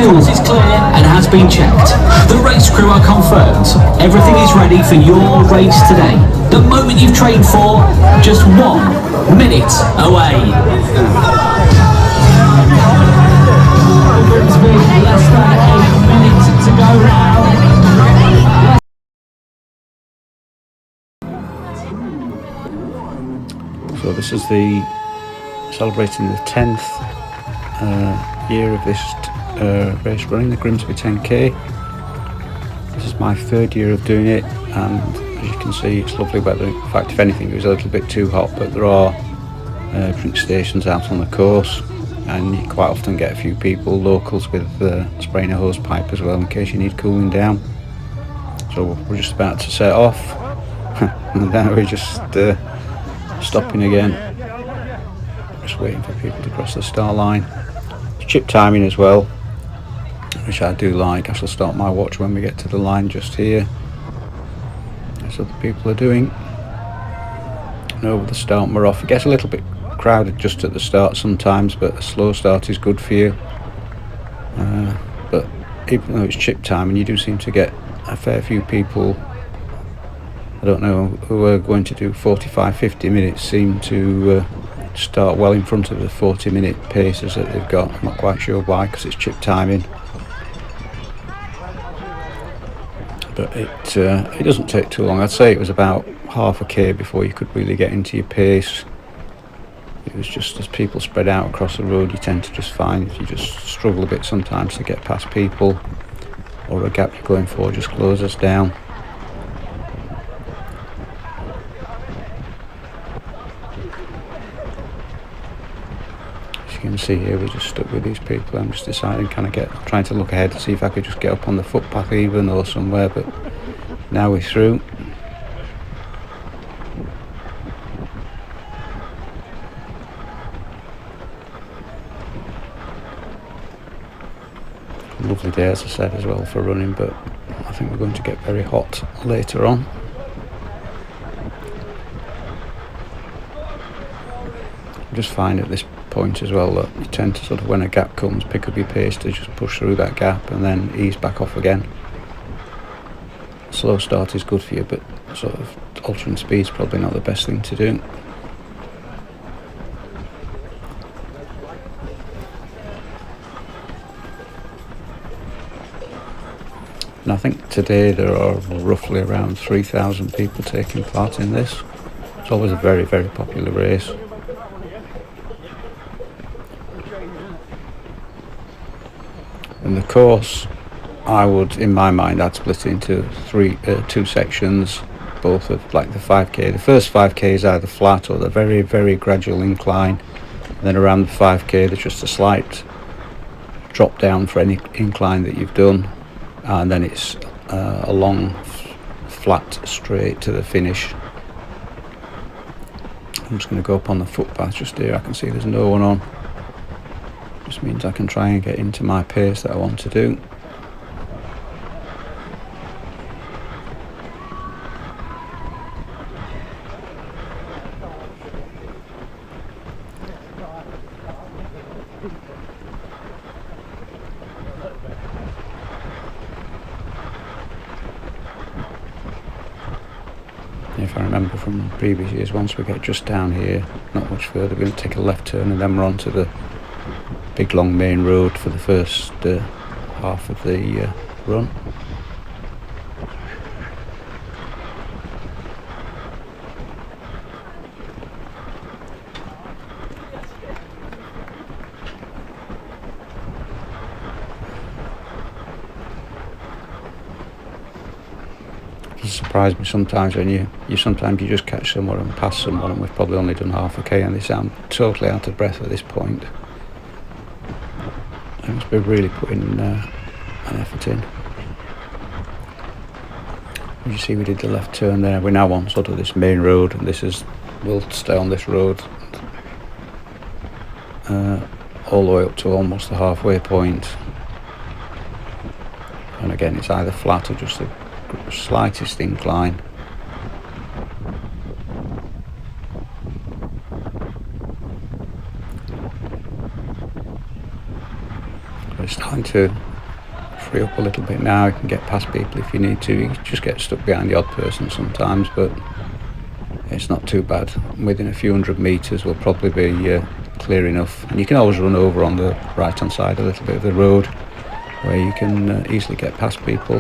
fuels is clear and has been checked. The race crew are confirmed. Everything is ready for your race today. The moment you've trained for, just 1 minute away. Grimsby, less than 8 minutes to go now. So this is the celebrating the 10th year of this race running, the Grimsby 10k. This is my 3rd year of doing it, and as you can see it's lovely weather. In fact, if anything, it was a little bit too hot, but there are drink stations out on the course, and you quite often get a few people, locals, with spraying a hose pipe as well in case you need cooling down. So we're just about to set off and then we're just stopping again, just waiting for people to cross the start line. It's chip timing as well, which I do like. I shall start my watch when we get to the line just here, as other people are doing. And over the start we're off. It gets a little bit crowded just at the start sometimes, but a slow start is good for you. But even though it's chip time, and you do seem to get a fair few people, I don't know, who are going to do 45-50 minutes, seem to start well in front of the 40-minute paces that they've got. I'm not quite sure why, because it's chip timing. But it doesn't take too long. I'd say it was about half a k before you could really get into your pace. It was just as people spread out across the road, you tend to just find you just struggle a bit sometimes to get past people, or a gap you're going for just closes down. As you can see here, we're just stuck with these people. I'm just deciding, trying to look ahead to see if I could just get up on the footpath even, or somewhere, but now we're through. Lovely day, as I said, as well for running, but I think we're going to get very hot later on. I just find at this point as well that you tend to sort of, when a gap comes, pick up your pace to just push through that gap and then ease back off again. Slow start is good for you, but sort of altering speed is probably not the best thing to do. And I think today there are roughly around 3,000 people taking part in this. It's always a very, very popular race. And the course, I would, in my mind, I'd split it into two sections, both of like the 5k. The first 5k is either flat or the very, very gradual incline. And then around the 5k, there's just a slight drop down for any incline that you've done. And then it's a long, flat straight to the finish. I'm just going to go up on the footpath just here. I can see there's no one on. Just means I can try and get into my pace that I want to do. If I remember from previous years, once we get just down here, not much further, we're going to take a left turn and then we're on to the big long main road for the first half of the run. It surprised me sometimes when you just catch someone and pass someone, and we've probably only done half a k and they sound totally out of breath at this point. I must be really putting an effort in. As you see, we did the left turn there. We're now on sort of this main road, and we'll stay on this road all the way up to almost the halfway point. And again, it's either flat or just the slightest incline. It's starting to free up a little bit now. You can get past people if you need to. You just get stuck behind the odd person sometimes, but it's not too bad. Within a few hundred metres will probably be clear enough, and you can always run over on the right hand side a little bit of the road where you can easily get past people.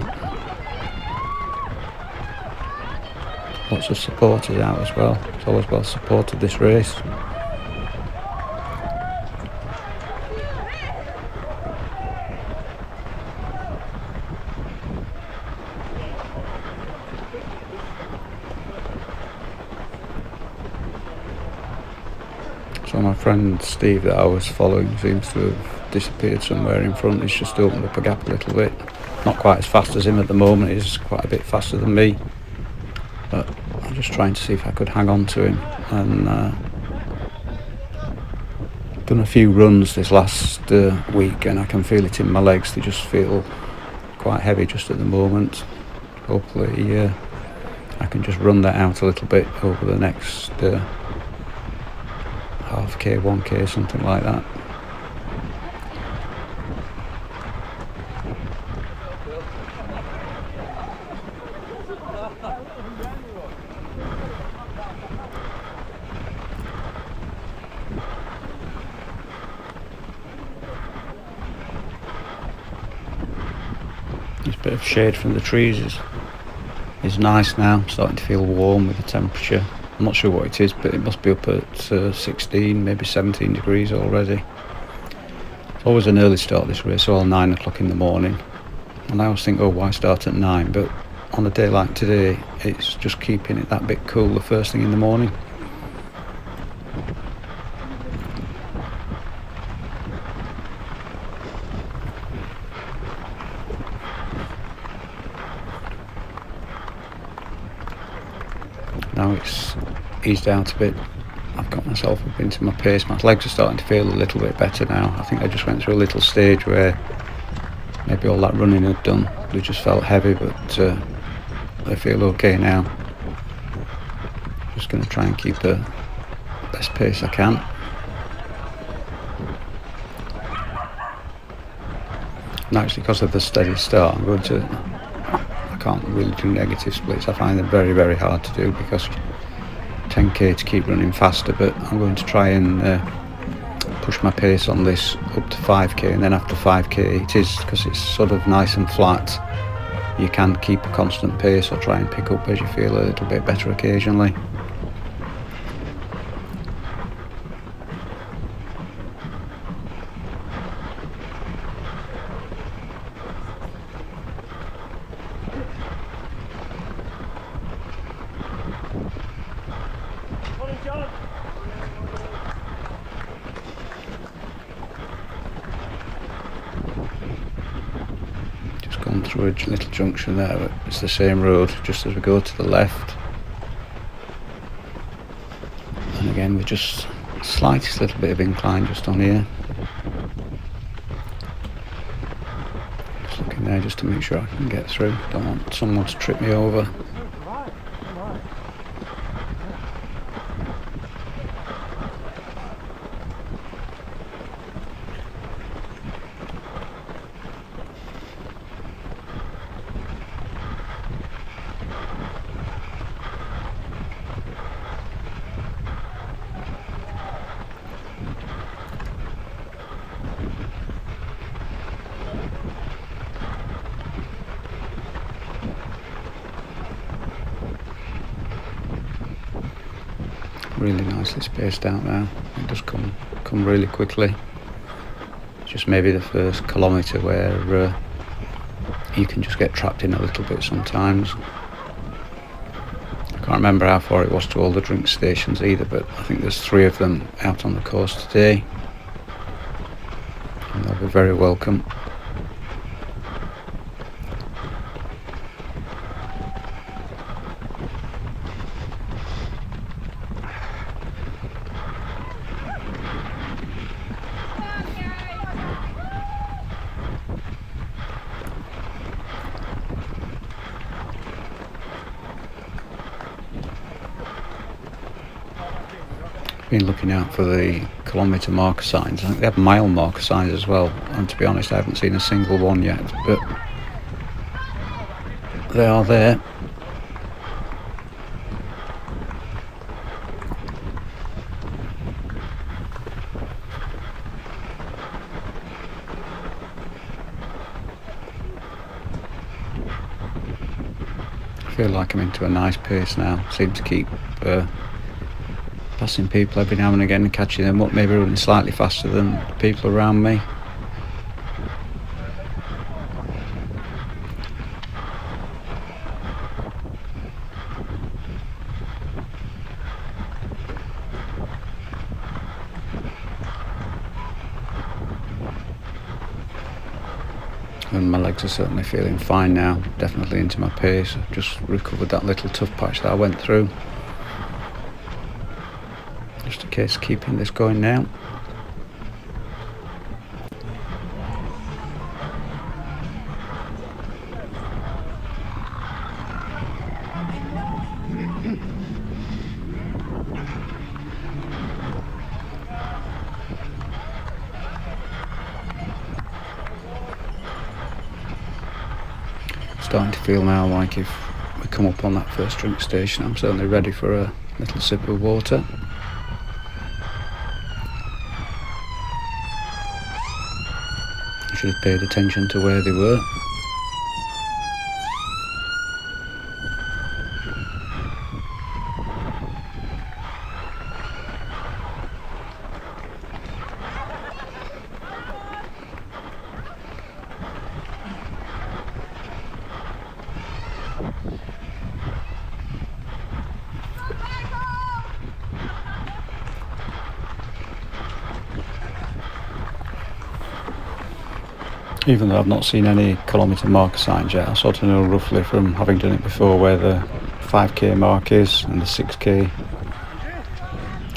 Lots of supporters out as well. It's always well supported, this race. So my friend Steve that I was following seems to have disappeared somewhere in front. He's just opened up a gap a little bit. Not quite as fast as him at the moment. He's quite a bit faster than me. But I'm just trying to see if I could hang on to him. And done a few runs this last week, and I can feel it in my legs. They just feel quite heavy just at the moment. Hopefully I can just run that out a little bit over the next half k, 1k, something like that. This bit of shade from the trees is nice now. I'm starting to feel warm with the temperature. I'm not sure what it is, but it must be up at 16, maybe 17 degrees already. It's always an early start this race, all 9 o'clock in the morning. And I always think, oh, why start at 9? But on a day like today, it's just keeping it that bit cool the first thing in the morning. Now it's eased out a bit. I've got myself up into my pace. My legs are starting to feel a little bit better now. I think I just went through a little stage where maybe all that running had done. They just felt heavy, but they feel okay now. Just going to try and keep the best pace I can. And actually, because of the steady start, I can't really do negative splits. I find them very, very hard to do because 10k to keep running faster, but I'm going to try and push my pace on this up to 5k, and then after 5k it is, because it's sort of nice and flat, you can keep a constant pace or try and pick up as you feel a little bit better occasionally. Just gone through a little junction there, but it's the same road just as we go to the left. And again, we're just slightest little bit of incline just on here. Just looking there just to make sure I can get through. Don't want someone to trip me over. Really nicely spaced out now. It does come really quickly. Just maybe the first kilometre where you can just get trapped in a little bit sometimes. I can't remember how far it was to all the drink stations either, but I think there's 3 of them out on the coast today, and they'll be very welcome. been looking out for the kilometre marker signs. I think they have mile marker signs as well, and to be honest I haven't seen a single one yet, but they are there. I feel like I'm into a nice pace now. Seem to keep passing people every now and again and catching them up, maybe running slightly faster than the people around me. And my legs are certainly feeling fine now, definitely into my pace. I've just recovered that little tough patch that I went through. Just a case of keeping this going now. Starting to feel now like if we come up on that first drink station, I'm certainly ready for a little sip of water. I should have paid attention to where they were. Even though I've not seen any kilometre marker signs yet, I sort of know roughly from having done it before where the 5k mark is and the 6k.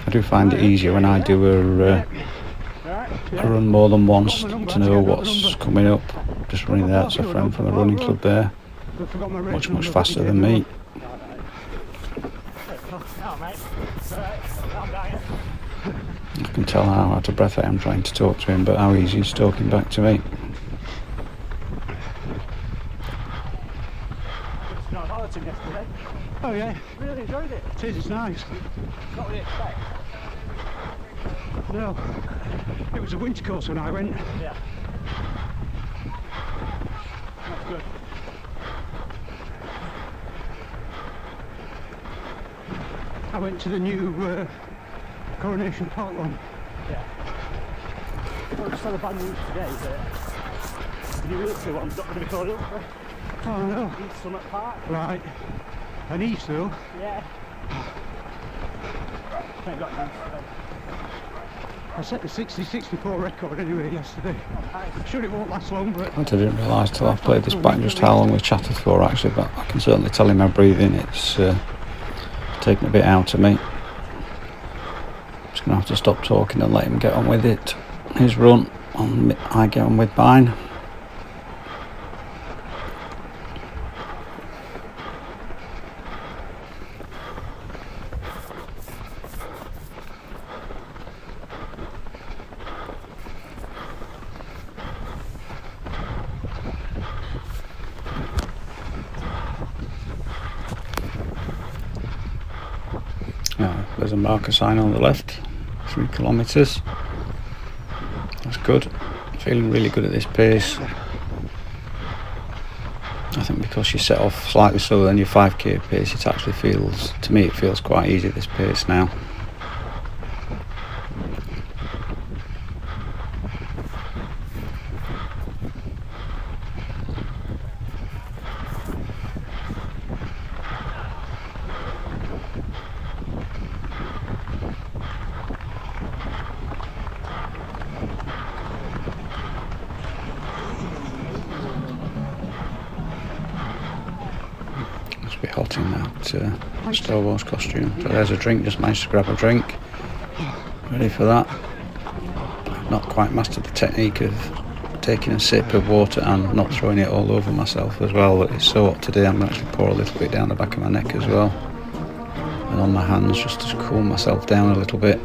I do find it easier when I do a run more than once to know what's coming up. Just running there, that's a friend from the running club there, much faster than me. I can tell how out of breath I am trying to talk to him, but how easy he's talking back to me. Oh yeah, really enjoyed it. It is, it's nice. Not what you expect. No, it was a winter course when I went. Yeah. That's good. I went to the new Coronation Park one. Yeah. I just saw the bad news today that the new Ørsted one's not going to be called up. Oh no. East Summit Park. Right. An east though? Yeah. I set the 60-64 record anyway yesterday. I'm sure it won't last long, but... I didn't realise till I've played this back just how long we chatted for actually, but I can certainly tell in my breathing it's taken a bit out of me. I'm just going to have to stop talking and let him get on with it. His run, and I get on with mine. There's a marker sign on the left, 3 kilometres. That's good. Feeling really good at this pace. I think because you set off slightly slower than your 5k pace, it actually feels, to me it feels quite easy at this pace now. Be hot in that Star Wars costume. So there's a drink, just managed to grab a drink. Ready for that. I've not quite mastered the technique of taking a sip of water and not throwing it all over myself as well. But it's so hot today, I'm going to actually pour a little bit down the back of my neck as well. And on my hands just to cool myself down a little bit.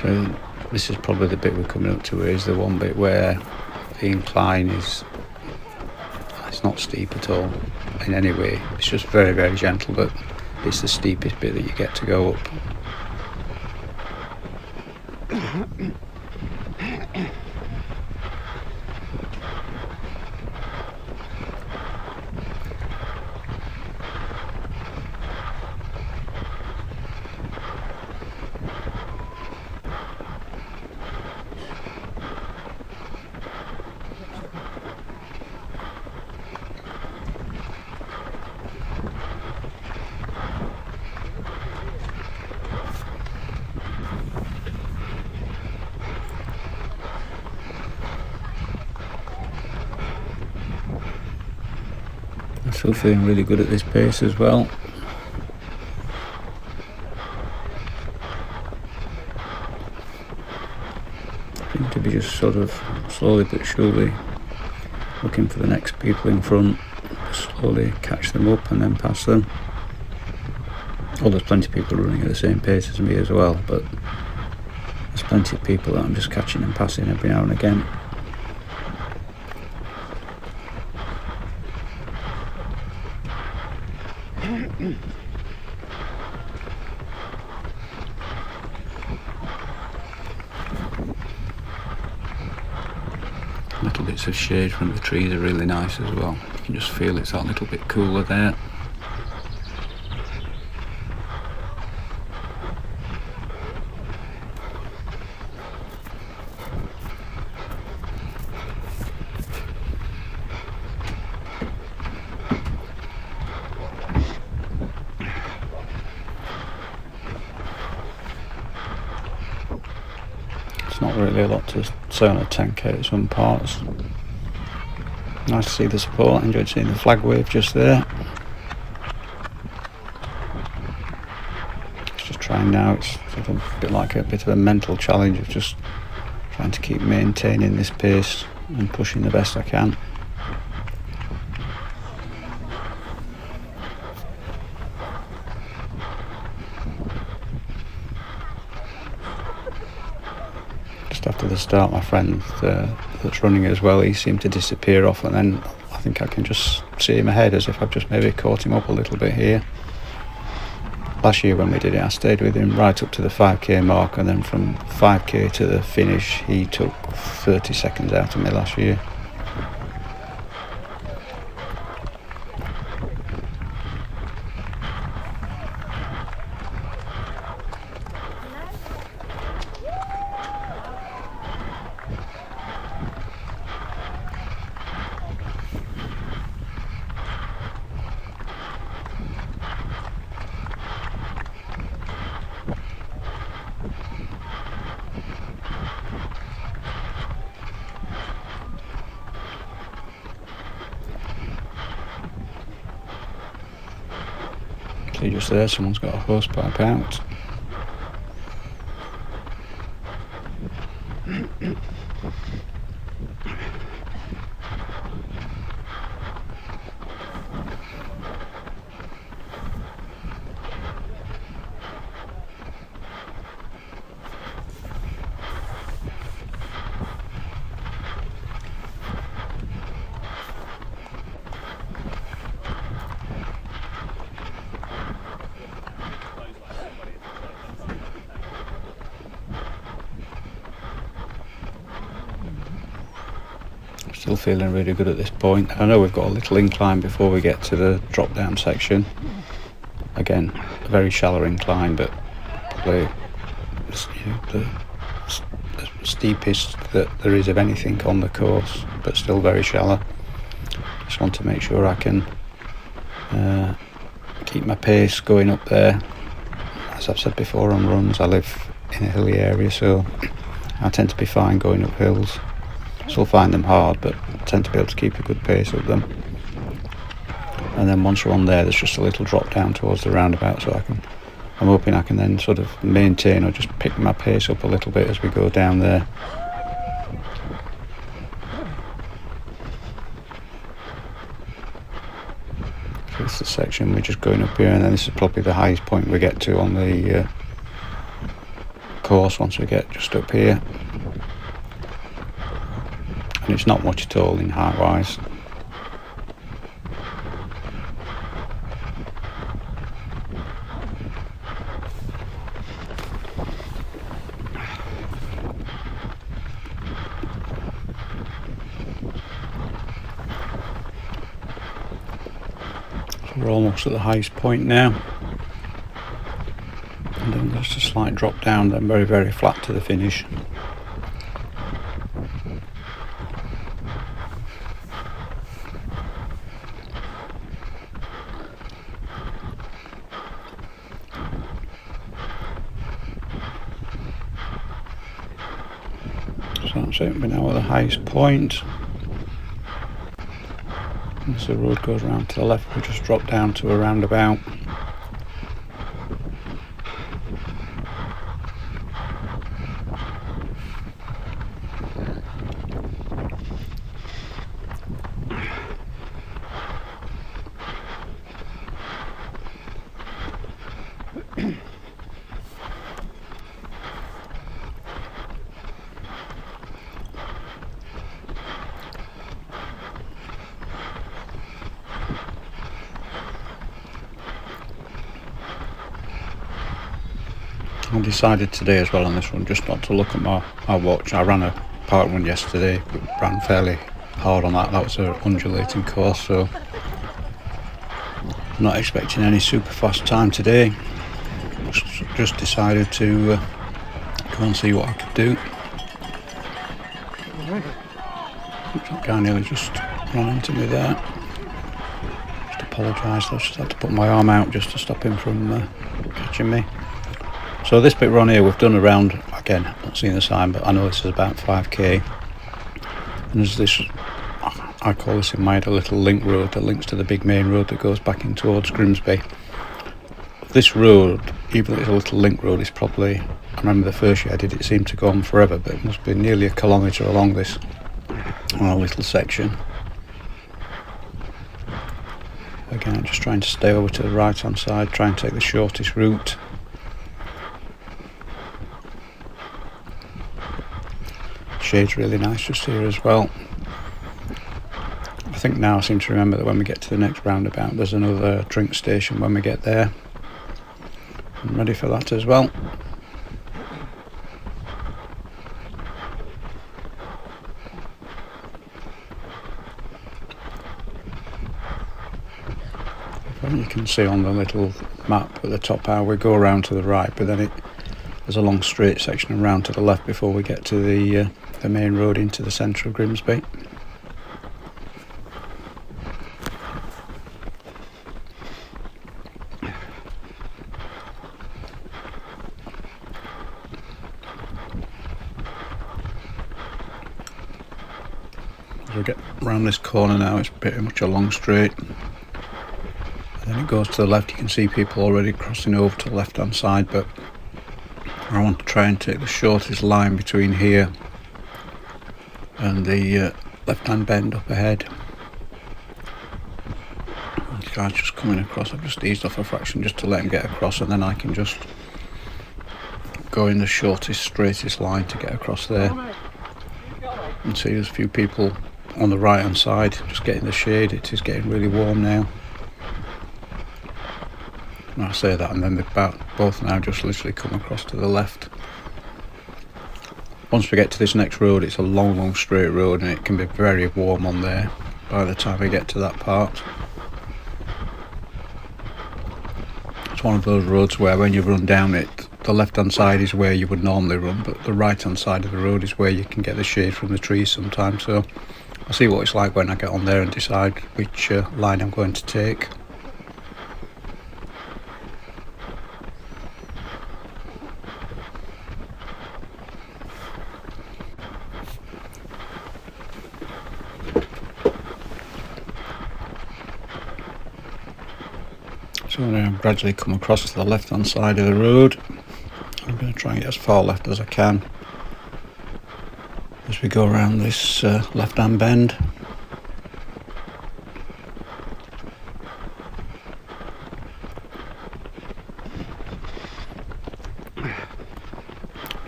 So this is probably the bit we're coming up to, is the one bit where the incline is, it's not steep at all in any way, it's just very, very gentle, but it's the steepest bit that you get to go up. I'm still feeling really good at this pace as well. Seem to be just sort of slowly but surely looking for the next people in front, slowly catch them up and then pass them. Oh, there's plenty of people running at the same pace as me as well, but there's plenty of people that I'm just catching and passing every now and again. Little bits of shade from the trees are really nice as well. You can just feel it's that little bit cooler there. It's not really a lot to say on a 10k at some parts. Nice to see the support, enjoyed seeing the flag wave just there. Just trying now, it's sort of a bit like a bit of a mental challenge of just trying to keep maintaining this pace and pushing the best I can. After the start, my friend that's running as well, he seemed to disappear off, and then I think I can just see him ahead, as if I've just maybe caught him up a little bit here. Last year when we did it, I stayed with him right up to the 5k mark, and then from 5k to the finish he took 30 seconds out of me last year. See just there, someone's got a hose pipe out. Still feeling really good at this point. I know we've got a little incline before we get to the drop down section. Again, a very shallow incline, but probably the steepest that there is of anything on the course, but still very shallow. Just want to make sure I can keep my pace going up there. As I've said before on runs, I live in a hilly area, so I tend to be fine going up hills. Still find them hard, but tend to be able to keep a good pace up them. And then once you're on there, there's just a little drop down towards the roundabout, so I'm hoping I can then sort of maintain or just pick my pace up a little bit as we go down there. So it's the section we're just going up here, and then this is probably the highest point we get to on the course once we get just up here, and it's not much at all in height wise. So we're almost at the highest point now, and then there's a slight drop down, then very, very flat to the finish. So that's it, we're now at the highest point. As the road goes around to the left, we just drop down to a roundabout. I decided today as well on this one just not to look at my watch. I ran a park run yesterday, but ran fairly hard on that. That was an undulating course, so I'm not expecting any super fast time today. Just decided to go and see what I could do. Oops, that guy nearly just ran into me there. Just apologise, I just had to put my arm out just to stop him from catching me. So this bit around here we've done around, again, I've not seen the sign, but I know this is about 5k. And there's this, I call this in my head a little link road that links to the big main road that goes back in towards Grimsby. This road, even though it's a little link road, is probably, I remember the first year I did it, seemed to go on forever, but it must be nearly a kilometre along this little section. Again, I'm just trying to stay over to the right hand side, try and take the shortest route. Shade's really nice just here as well. I think now I seem to remember that when we get to the next roundabout there's another drink station when we get there. I'm ready for that as well. You can see on the little map at the top how we go around to the right, but then there's a long straight section around to the left before we get to the main road into the centre of Grimsby. As we get around this corner now, it's pretty much a long straight. And then it goes to the left. You can see people already crossing over to the left hand side, but I want to try and take the shortest line between here and the left hand bend up ahead. This guy's just coming across. I've just eased off a fraction just to let him get across, and then I can just go in the shortest, straightest line to get across there. And see there's a few people on the right hand side just getting the shade. It is getting really warm now. And I say that, and then they've both now just literally come across to the left. Once we get to this next road, it's a long straight road, and it can be very warm on there by the time we get to that part. It's one of those roads where when you run down it, the left hand side is where you would normally run, but the right hand side of the road is where you can get the shade from the trees sometimes. So I'll see what it's like when I get on there and decide which line I'm going to take. So now I've gradually come across to the left hand side of the road. I'm going to try and get as far left as I can as we go around this left hand bend.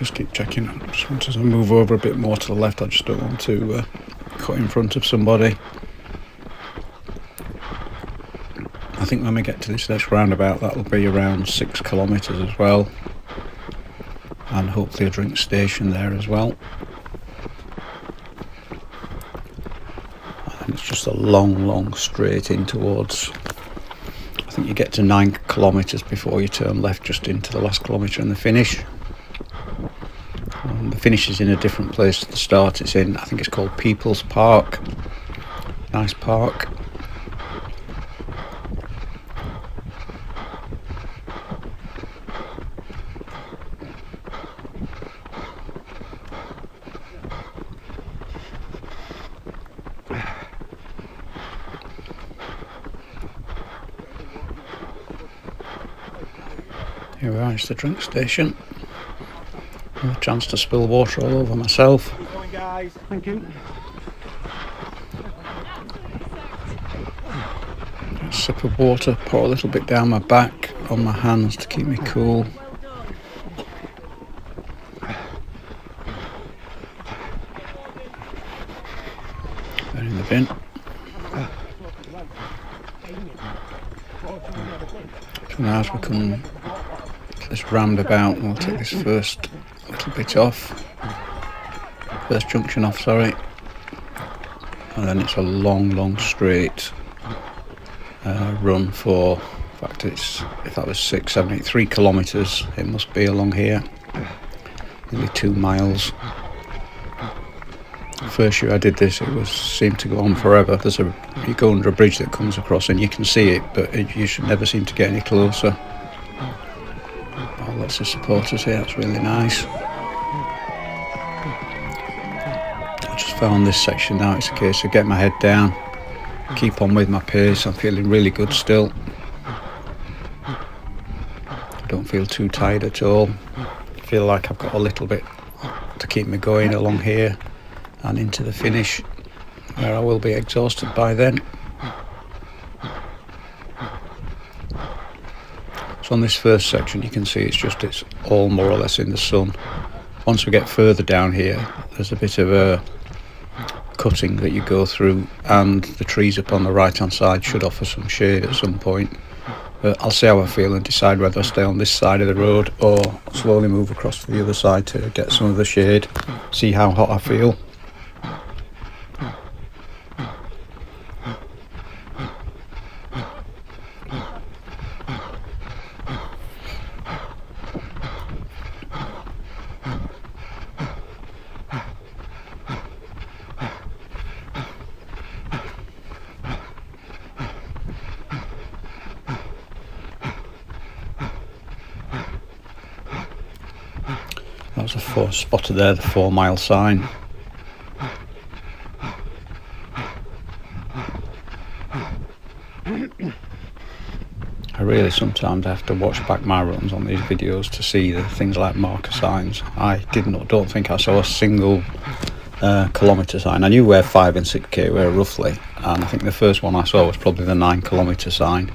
Just keep checking. I just want to move over a bit more to the left. I just don't want to cut in front of somebody. I think when we get to this next roundabout, that'll be around 6 kilometres as well, and hopefully a drink station there as well. And it's just a long straight in towards, I think you get to 9 kilometres before you turn left just into the last kilometre and the finish. The finish is in a different place to the start. It's in, I think it's called People's Park. Nice park. Here we are, it's the drink station. A chance to spill water all over myself. Going, guys. Thank you. A sip of water, pour a little bit down my back, on my hands to keep me cool. Then in the bin. So now as we come to this roundabout, we'll take this first little bit off. First junction off, sorry. And then it's a long straight run for, in fact it's, if that was 6, 7, 8, 3 kilometres it must be along here. Nearly 2 miles. First year I did this, it seemed to go on forever. You go under a bridge that comes across and you can see it, but you should never seem to get any closer. Oh, lots of supporters here, that's really nice. I just found this section now, it's a case of get my head down, keep on with my pace. I'm feeling really good still. I don't feel too tired at all. I feel like I've got a little bit to keep me going along here and into the finish, where I will be exhausted by then. So on this first section you can see it's all more or less in the sun. Once we get further down here, there's a bit of a cutting that you go through, and the trees up on the right hand side should offer some shade at some point. But I'll see how I feel and decide whether I stay on this side of the road or slowly move across to the other side to get some of the shade, see how hot I feel. That's spotted there, the 4 mile sign. I really sometimes have to watch back my runs on these videos to see the things like marker signs. I don't think I saw a single kilometre sign. I knew where 5 and 6k were roughly, and I think the first one I saw was probably the 9 kilometre sign,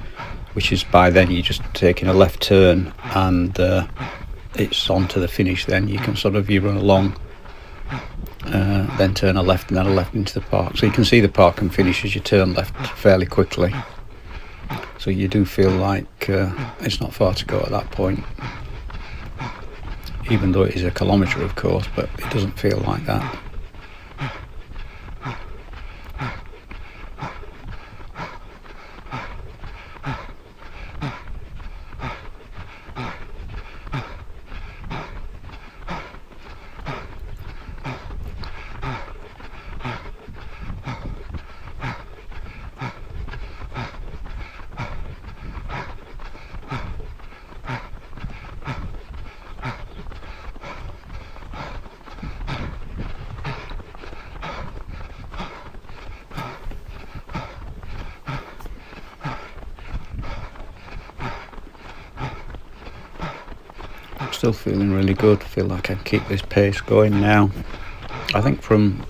which is by then you're just taking a left turn and it's on to the finish. Then you can you run along, then turn a left and then a left into the park. So you can see the park and finish as you turn left fairly quickly. So you do feel like it's not far to go at that point, even though it is a kilometre of course, but it doesn't feel like that. Still feeling really good. Feel like I can keep this pace going now. I think from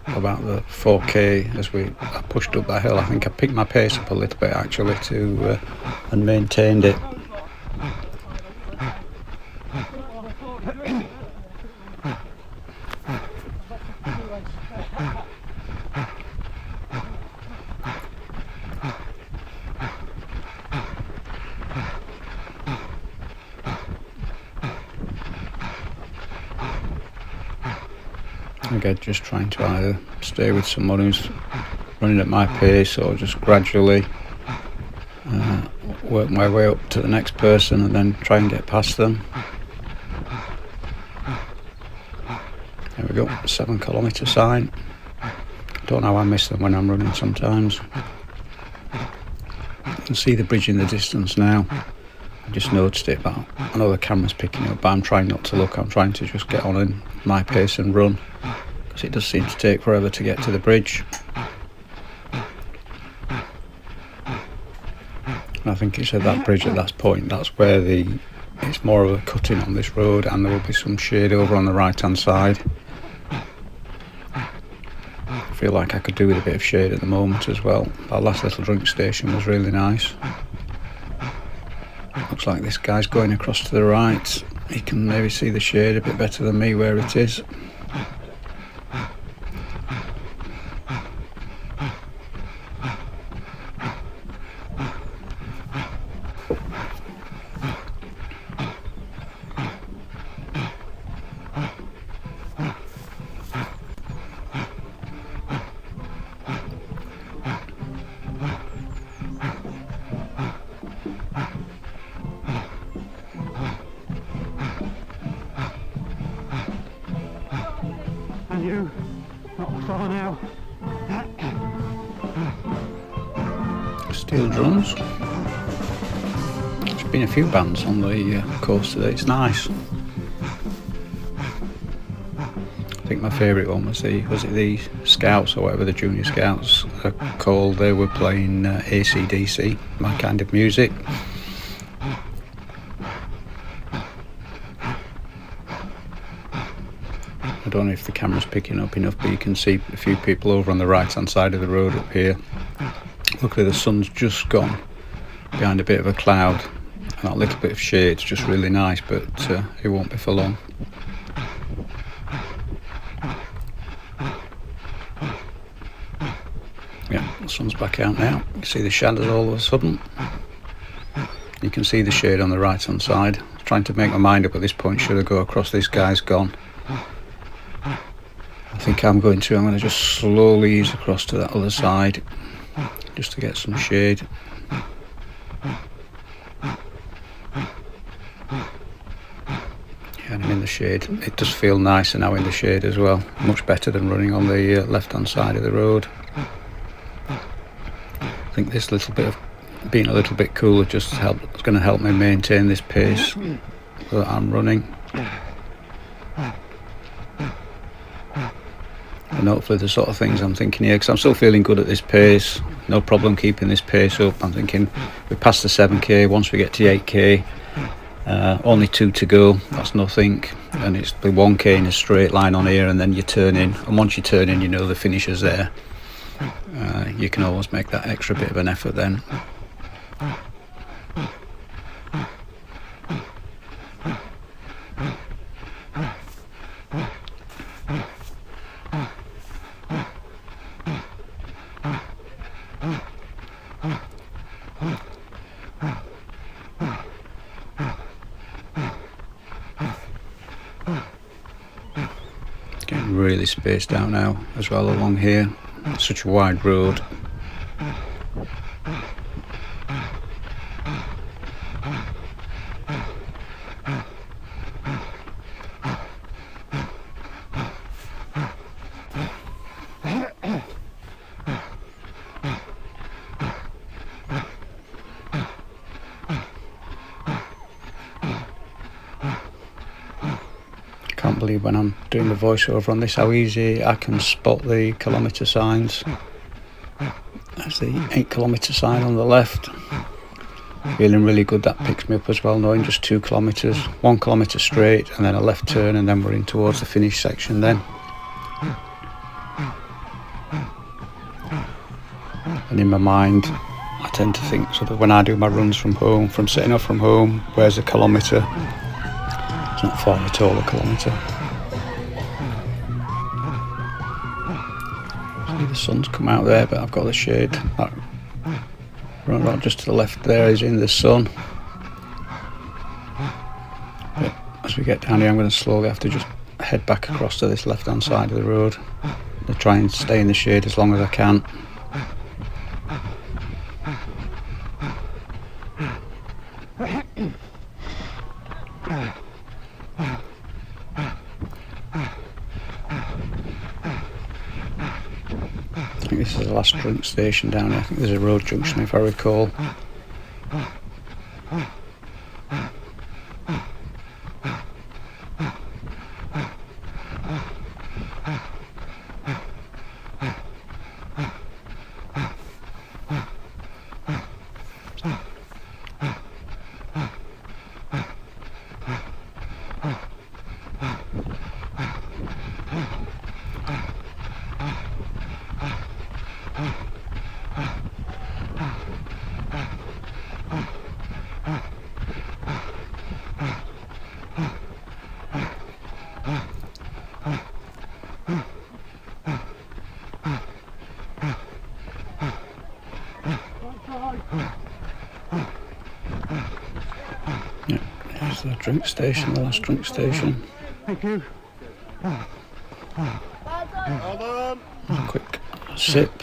about the 4k as I pushed up that hill, I think I picked my pace up a little bit actually and maintained it. Again, just trying to either stay with someone who's running at my pace or just gradually work my way up to the next person and then try and get past them. There we go, 7 kilometre sign. Don't know how I miss them when I'm running sometimes. You can see the bridge in the distance now. I just noticed it, but I know the camera's picking it up, but I'm trying not to look. I'm trying to just get on in my pace and run, because it does seem to take forever to get to the bridge. And I think it's at that bridge at that point, that's where it's more of a cutting on this road, and there will be some shade over on the right hand side. I feel like I could do with a bit of shade at the moment as well. Our last little drink station was really nice. Looks like this guy's going across to the right. He can maybe see the shade a bit better than me where it is. And you, not far now. Steel drums. There's been a few bands on the course today, it's nice. I think my favourite one was the Scouts, or whatever the Junior Scouts are called. They were playing AC/DC, my kind of music. I don't know if the camera's picking up enough, but you can see a few people over on the right hand side of the road up here. Luckily the sun's just gone behind a bit of a cloud, and that little bit of shade's just really nice, but it won't be for long. Yeah, the sun's back out now. You can see the shadows all of a sudden. You can see the shade on the right hand side. I was trying to make my mind up at this point, should I go across? This guy's gone. I think I'm going to just slowly ease across to that other side, just to get some shade. Yeah, and I'm in the shade. It does feel nicer now in the shade as well. Much better than running on the left hand side of the road. I think this little bit of being a little bit cooler just is going to help me maintain this pace that I'm running. And hopefully the sort of things I'm thinking here, because I'm still feeling good at this pace, no problem keeping this pace up. I'm thinking we're past the 7k, once we get to 8k, only 2 to go, that's nothing, and it's the 1k in a straight line on here, and then you turn in, and once you turn in you know the finish is there. You can always make that extra bit of an effort then. Getting really spaced out now as well along here. It's such a wide road. Can't believe when I'm doing the voiceover on this how easy I can spot the kilometre signs. That's the 8 kilometre sign on the left. Feeling really good, that picks me up as well, knowing just 2 kilometres, 1 kilometre straight and then a left turn, and then we're in towards the finish section then. And in my mind I tend to think sort of when I do my runs from home, from setting off from home, where's a kilometre? It's not far at all, a kilometre. See the sun's come out there, but I've got the shade. That right just to the left there is in the sun. But as we get down here I'm going to slowly have to just head back across to this left hand side of the road. I'll try and stay in the shade as long as I can. I think this is the last drink station down here. I think there's a road junction if I recall. Yeah, here's the drink station, the last drink station. Thank you. Quick sip.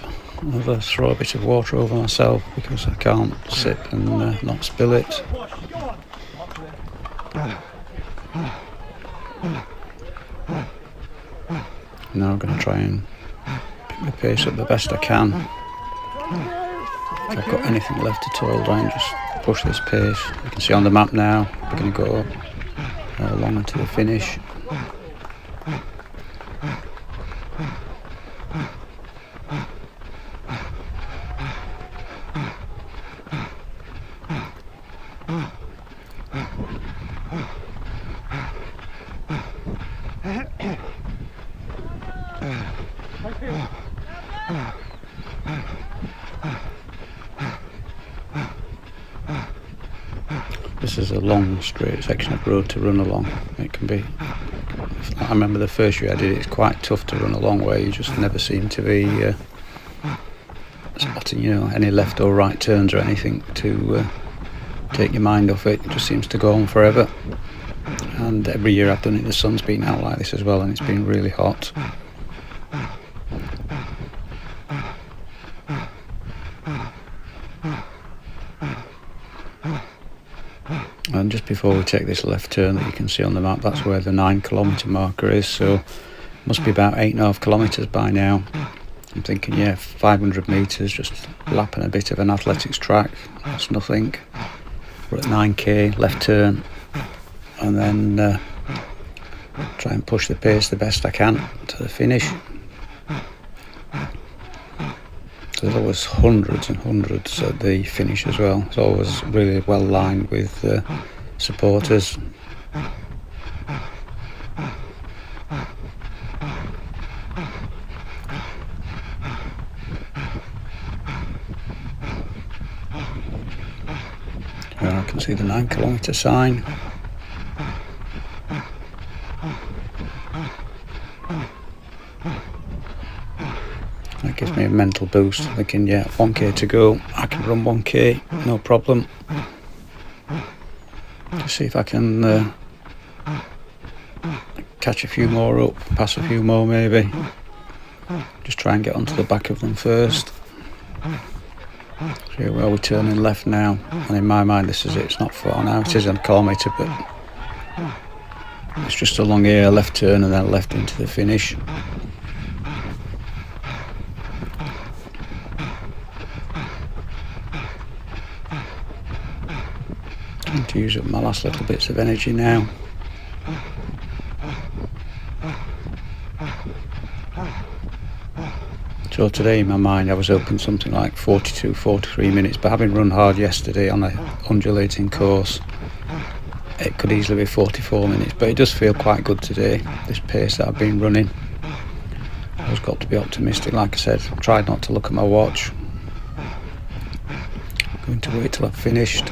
I'll throw a bit of water over myself because I can't sip and not spill it. Now I'm going to try and pick the pace up the best I can. If I've got anything left at all, try and just push this pace. You can see on the map now, we're going to go along into the finish. This is a long straight section of road to run along. It can be, I remember the first year I did it, it's quite tough to run along where you just never seem to be spotting, any left or right turns or anything to take your mind off it. It just seems to go on forever. And every year I've done it, the sun's been out like this as well, and it's been really hot. And just before we take this left turn that you can see on the map, that's where the 9 kilometre marker is, so must be about 8.5 kilometres by now. I'm thinking, yeah, 500 metres, just lapping a bit of an athletics track, that's nothing. We're at 9k, left turn, and then try and push the pace the best I can to the finish. So there's always hundreds and hundreds at the finish as well. It's always really well lined with supporters. I can see the 9 kilometre sign. That gives me a mental boost, thinking, yeah, 1k to go, I can run 1k, no problem. Just see if I can catch a few more up, pass a few more maybe. Just try and get onto the back of them first. So well, we're turning left now, and in my mind this is it, it's not far now, it is a kilometre, but it's just along here, left turn and then left into the finish. Trying to use up my last little bits of energy now. So today in my mind I was hoping something like 42, 43 minutes, but having run hard yesterday on a undulating course, it could easily be 44 minutes, but it does feel quite good today, this pace that I've been running. I've got to be optimistic, like I said, tried not to look at my watch. Going to wait till I've finished.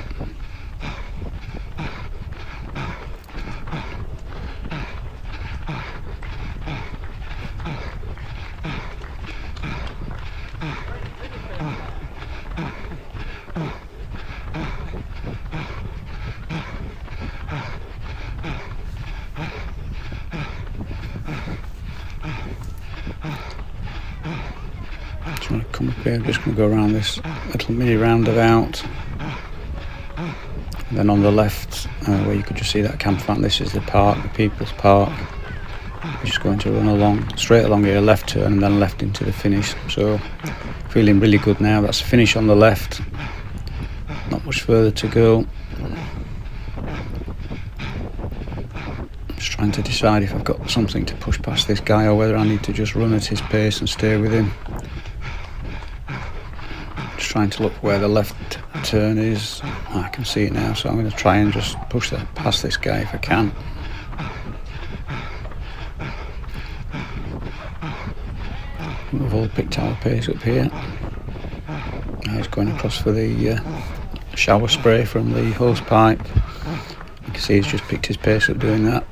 quickly. I'm just going to go around this little mini roundabout. And then on the left, where you could just see that campfire, this is the park, the People's Park. We're just going to run along, straight along here, left turn, and then left into the finish. So, feeling really good now. That's the finish on the left. Not much further to go. Just trying to decide if I've got something to push past this guy or whether I need to just run at his pace and stay with him. Just trying to look where the left turn is. I can see it now, so I'm going to try and just push that past this guy if I can. We've all picked our pace up here. Now he's going across for the shower spray from the hose pipe. You can see he's just picked his pace up doing that.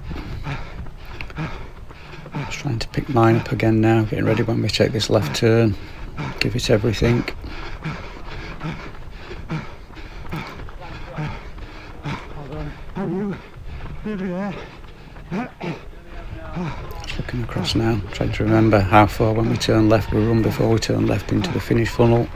Just trying to pick mine up again now, getting ready when we take this left turn. Give it everything. Just looking across now, trying to remember how far when we turn left we run before we turn left into the finish funnel.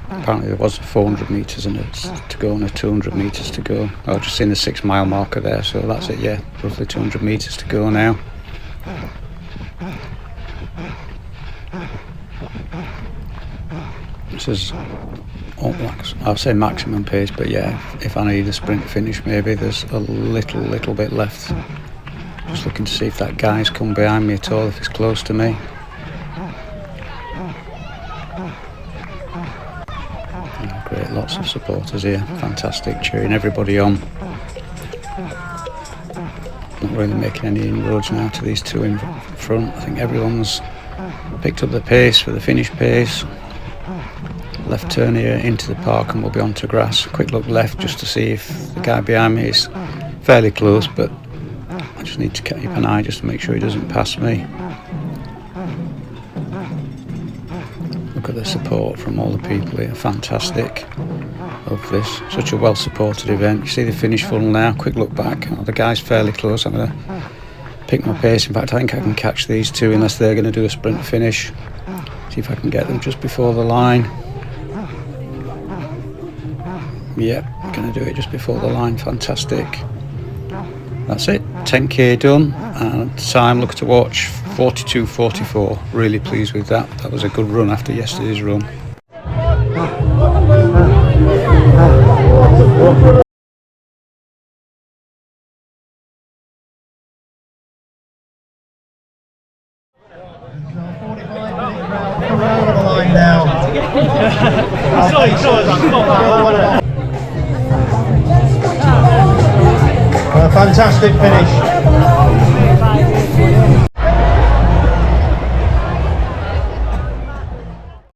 Apparently there was 400 metres and it's to go and a 200 metres to go. I've just seen the 6 mile marker there, so that's it, yeah, roughly 200 metres to go now. This is, I'll say maximum pace, but yeah, if I need a sprint finish maybe there's a little bit left. Just looking to see if that guy's come behind me at all, if he's close to me. Great, lots of supporters here, fantastic, cheering everybody on. Not really making any inroads now to these two in front. I think everyone's picked up the pace for the finish pace. Left turn here into the park and we'll be onto grass. Quick look left just to see if the guy behind me is fairly close, but I just need to keep an eye just to make sure he doesn't pass me. Look at the support from all the people here, fantastic. Love this, such a well supported event. You see the finish funnel now, quick look back. Oh, the guy's fairly close. I'm going to pick my pace. In fact, I think I can catch these two unless they're going to do a sprint finish. See if I can get them just before the line. Yep, going to do it just before the line, fantastic. That's it, 10k done, and time, look to watch, 42.44. Really pleased with that. That was a good run after yesterday's run. Around the line now. A fantastic finish.